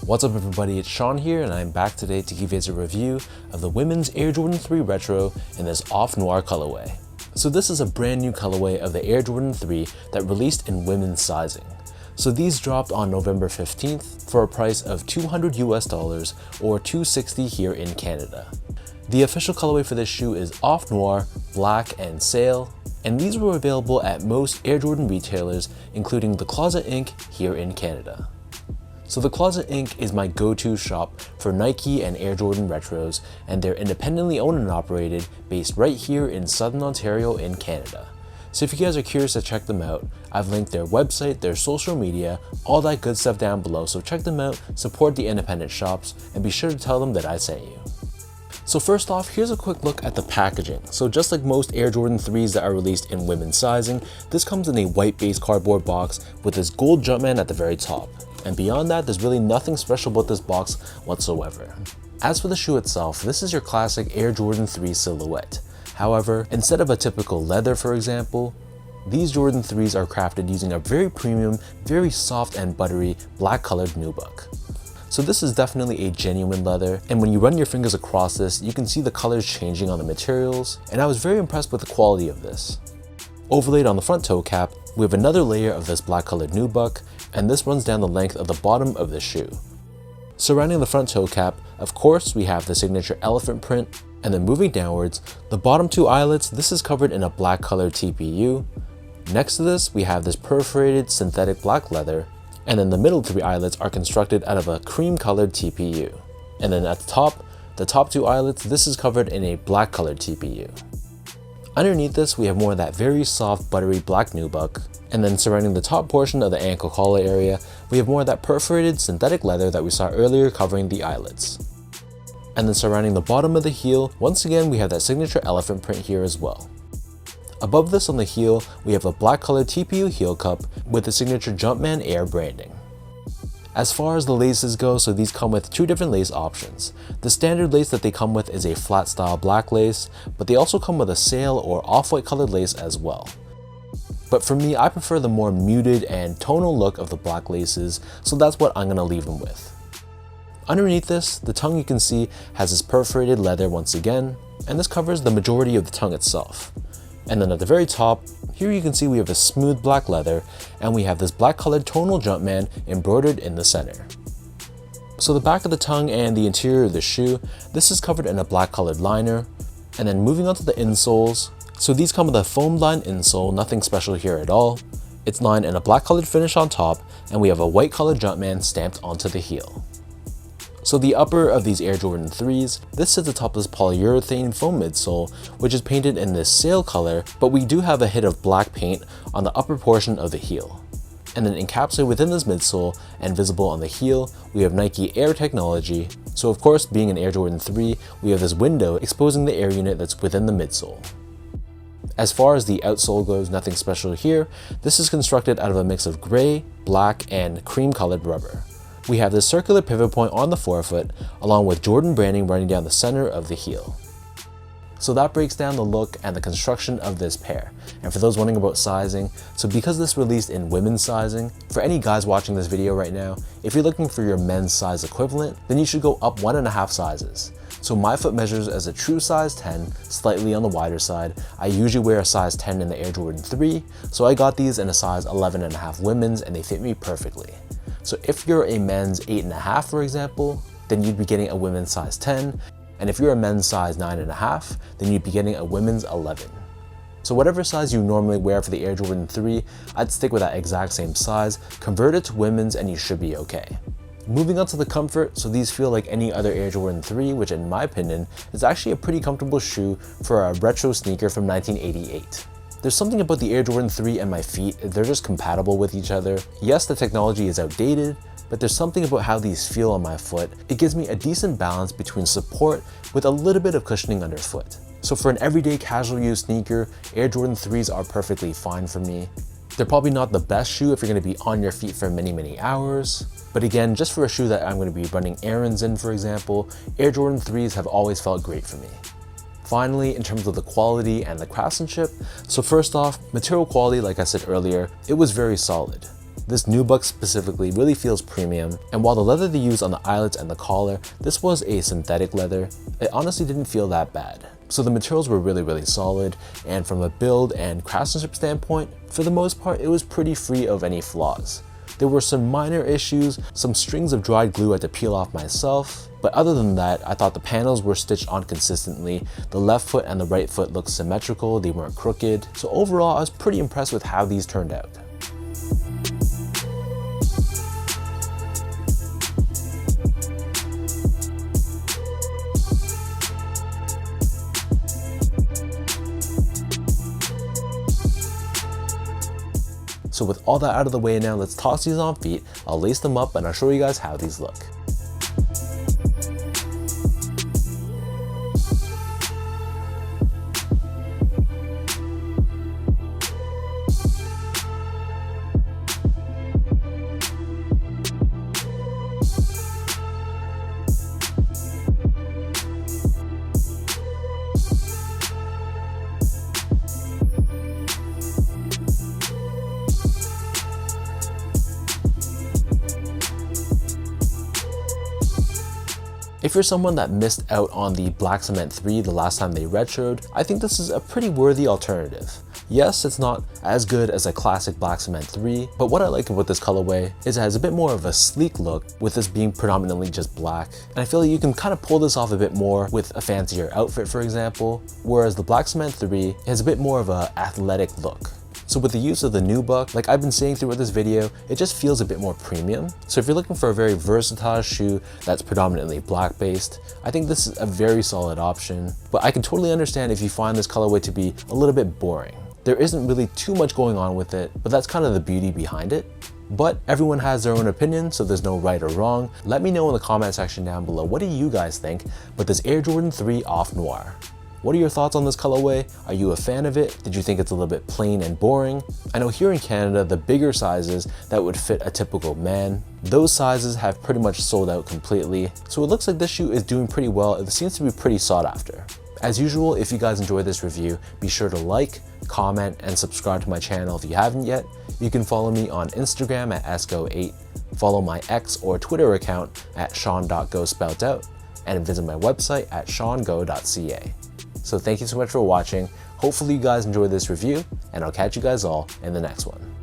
What's up everybody, it's Sean here and I'm back today to give you guys a review of the women's Air Jordan 3 Retro in this off noir colorway. So this is a brand new colorway of the Air Jordan 3 that released in women's sizing. So these dropped on November 15th for a price of $200 US or $260 here in Canada. The official colorway for this shoe is off noir, black, and sail, and these were available at most Air Jordan retailers, including the Closet Inc. here in Canada. So the Closet Inc. is my go-to shop for Nike and Air Jordan retros, and they're independently owned and operated, based right here in Southern Ontario in Canada. So if you guys are curious to check them out, I've linked their website, their social media, all that good stuff down below, so check them out, support the independent shops, and be sure to tell them that I sent you. So first off, here's a quick look at the packaging. So just like most Air Jordan 3s that are released in women's sizing, this comes in a white base cardboard box with this gold Jumpman at the very top. And beyond that, there's really nothing special about this box whatsoever. As for the shoe itself, this is your classic Air Jordan 3 silhouette. However, instead of a typical leather, for example, these Jordan 3s are crafted using a very premium, very soft and buttery black colored nubuck. So this is definitely a genuine leather, and when you run your fingers across this, you can see the colors changing on the materials, and I was very impressed with the quality of this. Overlaid on the front toe cap, we have another layer of this black colored nubuck, and this runs down the length of the bottom of the shoe. Surrounding the front toe cap, of course, we have the signature elephant print, and then moving downwards, the bottom two eyelets, this is covered in a black colored TPU. Next to this, we have this perforated synthetic black leather, and then the middle three eyelets are constructed out of a cream colored TPU. And then at the top two eyelets, this is covered in a black colored TPU. Underneath this, we have more of that very soft, buttery black nubuck, and then surrounding the top portion of the ankle collar area, we have more of that perforated synthetic leather that we saw earlier covering the eyelets. And then surrounding the bottom of the heel, once again, we have that signature elephant print here as well. Above this on the heel, we have a black colored TPU heel cup with the signature Jumpman Air branding. As far as the laces go, so these come with two different lace options. The standard lace that they come with is a flat style black lace, but they also come with a sail or off-white colored lace as well. But for me, I prefer the more muted and tonal look of the black laces, so that's what I'm going to leave them with. Underneath this, the tongue you can see has this perforated leather once again, and this covers the majority of the tongue itself. And then at the very top, here you can see we have a smooth black leather, and we have this black colored tonal Jumpman embroidered in the center. So the back of the tongue and the interior of the shoe, this is covered in a black colored liner. And then moving on to the insoles, so these come with a foam lined insole, nothing special here at all. It's lined in a black colored finish on top, and we have a white colored Jumpman stamped onto the heel. So the upper of these Air Jordan 3s, this sits atop this polyurethane foam midsole, which is painted in this sail color, but we do have a hit of black paint on the upper portion of the heel. And then encapsulated within this midsole and visible on the heel, we have Nike Air technology. So of course, being an Air Jordan 3, we have this window exposing the air unit that's within the midsole. As far as the outsole goes, nothing special here. This is constructed out of a mix of gray, black, and cream colored rubber. We have this circular pivot point on the forefoot, along with Jordan branding running down the center of the heel. So that breaks down the look and the construction of this pair. And for those wondering about sizing, so because this released in women's sizing, for any guys watching this video right now, if you're looking for your men's size equivalent, then you should go up 1.5 sizes. So my foot measures as a true size 10, slightly on the wider side. I usually wear a size 10 in the Air Jordan 3, so I got these in a size 11.5 women's and they fit me perfectly. So if you're a men's 8.5, for example, then you'd be getting a women's size 10. And if you're a men's size 9.5, then you'd be getting a women's 11. So whatever size you normally wear for the Air Jordan 3, I'd stick with that exact same size, convert it to women's, and you should be okay. Moving on to the comfort, so these feel like any other Air Jordan 3, which in my opinion, is actually a pretty comfortable shoe for a retro sneaker from 1988. There's something about the Air Jordan 3 and my feet, they're just compatible with each other. Yes, the technology is outdated, but there's something about how these feel on my foot. It gives me a decent balance between support with a little bit of cushioning underfoot. So for an everyday casual use sneaker, Air Jordan 3s are perfectly fine for me. They're probably not the best shoe if you're going to be on your feet for many hours. But again, just for a shoe that I'm going to be running errands in, for example, Air Jordan 3s have always felt great for me. Finally, in terms of the quality and the craftsmanship, so first off, material quality, like I said earlier, it was very solid. This nubuck specifically really feels premium, and while the leather they use on the eyelets and the collar, this was a synthetic leather, it honestly didn't feel that bad. So the materials were really solid, and from a build and craftsmanship standpoint, for the most part, it was pretty free of any flaws. There were some minor issues, some strings of dried glue I had to peel off myself, but other than that, I thought the panels were stitched on consistently, the left foot and the right foot looked symmetrical, they weren't crooked, so overall I was pretty impressed with how these turned out. So with all that out of the way now, let's toss these on feet, I'll lace them up and I'll show you guys how these look. If you're someone that missed out on the Black Cement 3 the last time they retroed, I think this is a pretty worthy alternative. Yes, it's not as good as a classic Black Cement 3, but what I like about this colorway is it has a bit more of a sleek look with this being predominantly just black. And I feel like you can kind of pull this off a bit more with a fancier outfit, for example, whereas the Black Cement 3 has a bit more of an athletic look. So with the use of the nubuck, like I've been saying throughout this video, it just feels a bit more premium. So if you're looking for a very versatile shoe that's predominantly black based, I think this is a very solid option. But I can totally understand if you find this colorway to be a little bit boring. There isn't really too much going on with it, but that's kind of the beauty behind it. But everyone has their own opinion, so there's no right or wrong. Let me know in the comment section down below, what do you guys think about this Air Jordan 3 Off Noir? What are your thoughts on this colorway? Are you a fan of it? Did you think it's a little bit plain and boring? I know here in Canada, the bigger sizes that would fit a typical man, those sizes have pretty much sold out completely. So it looks like this shoe is doing pretty well. It seems to be pretty sought after. As usual, if you guys enjoyed this review, be sure to like, comment, and subscribe to my channel if you haven't yet. You can follow me on Instagram at esco8, follow my X or Twitter account at sean.go spelled out, and visit my website at seango.ca. So thank you so much for watching. Hopefully you guys enjoyed this review, and I'll catch you guys all in the next one.